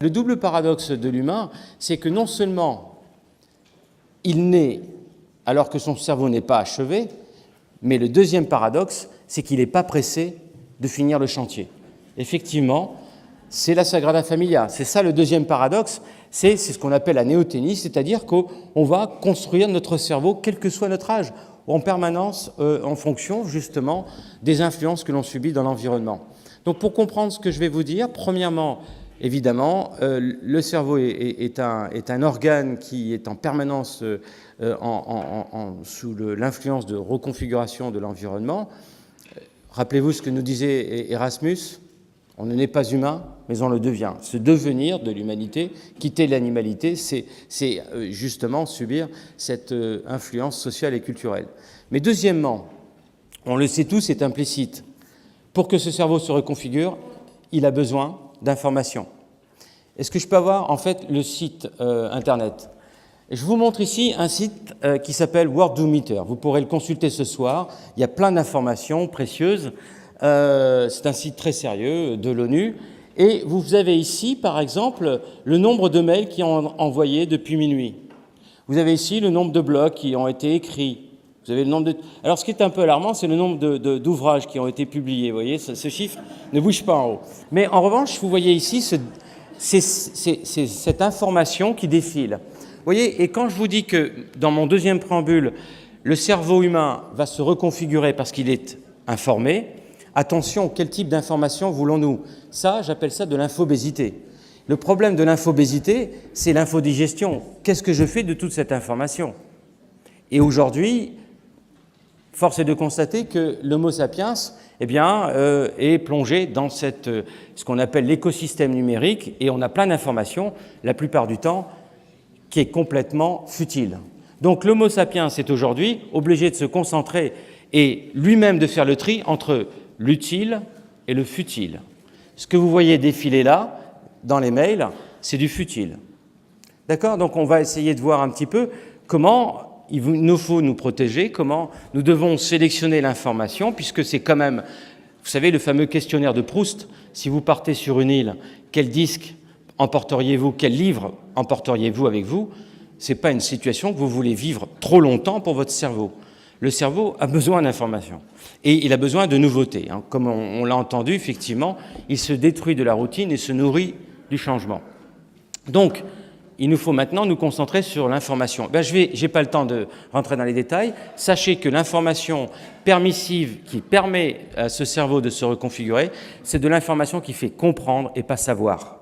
le double paradoxe de l'humain, c'est que non seulement il naît alors que son cerveau n'est pas achevé, mais le deuxième paradoxe, c'est qu'il n'est pas pressé de finir le chantier. Effectivement, c'est la Sagrada Familia. C'est ça le deuxième paradoxe, c'est ce qu'on appelle la néothénie, c'est-à-dire qu'on va construire notre cerveau, quel que soit notre âge, en permanence en fonction justement des influences que l'on subit dans l'environnement. Donc pour comprendre ce que je vais vous dire, premièrement, évidemment, le cerveau est un organe qui est en permanence sous l'influence de reconfiguration de l'environnement. Rappelez-vous ce que nous disait Erasmus, on ne naît pas humain, mais on le devient. Ce devenir de l'humanité, quitter l'animalité, c'est justement subir cette influence sociale et culturelle. Mais deuxièmement, on le sait tous, c'est implicite. Pour que ce cerveau se reconfigure, il a besoin d'informations. Est-ce que je peux avoir en fait le site internet ? Je vous montre ici un site qui s'appelle Worldometer. Vous pourrez le consulter ce soir. Il y a plein d'informations précieuses. C'est un site très sérieux de l'ONU. Et vous avez ici, par exemple, le nombre de mails qui ont envoyés depuis minuit. Vous avez ici le nombre de blogs qui ont été écrits. Vous avez le nombre de... Alors, ce qui est un peu alarmant, c'est le nombre d'ouvrages qui ont été publiés. Vous voyez, ce chiffre ne bouge pas en haut. Mais en revanche, vous voyez ici cette information qui défile. Vous voyez, et quand je vous dis que, dans mon deuxième préambule, le cerveau humain va se reconfigurer parce qu'il est informé, attention, quel type d'information voulons-nous ? Ça, j'appelle ça de l'infobésité. Le problème de l'infobésité, c'est l'infodigestion. Qu'est-ce que je fais de toute cette information ? Et aujourd'hui, force est de constater que l'Homo sapiens est plongé dans ce qu'on appelle l'écosystème numérique, et on a plein d'informations, la plupart du temps, qui est complètement futile. Donc l'Homo sapiens est aujourd'hui obligé de se concentrer et lui-même de faire le tri entre l'utile et le futile. Ce que vous voyez défiler là, dans les mails, c'est du futile. D'accord ? Donc on va essayer de voir un petit peu comment il nous faut nous protéger, comment nous devons sélectionner l'information, puisque c'est quand même, vous savez, le fameux questionnaire de Proust, si vous partez sur une île, quel disque emporteriez-vous, quel livre emporteriez-vous avec vous ? Ce n'est pas une situation que vous voulez vivre trop longtemps pour votre cerveau. Le cerveau a besoin d'informations et il a besoin de nouveautés. Comme on l'a entendu, effectivement, il se détruit de la routine et se nourrit du changement. Donc, il nous faut maintenant nous concentrer sur l'information. J'ai pas le temps de rentrer dans les détails. Sachez que l'information permissive qui permet à ce cerveau de se reconfigurer, c'est de l'information qui fait comprendre et pas savoir.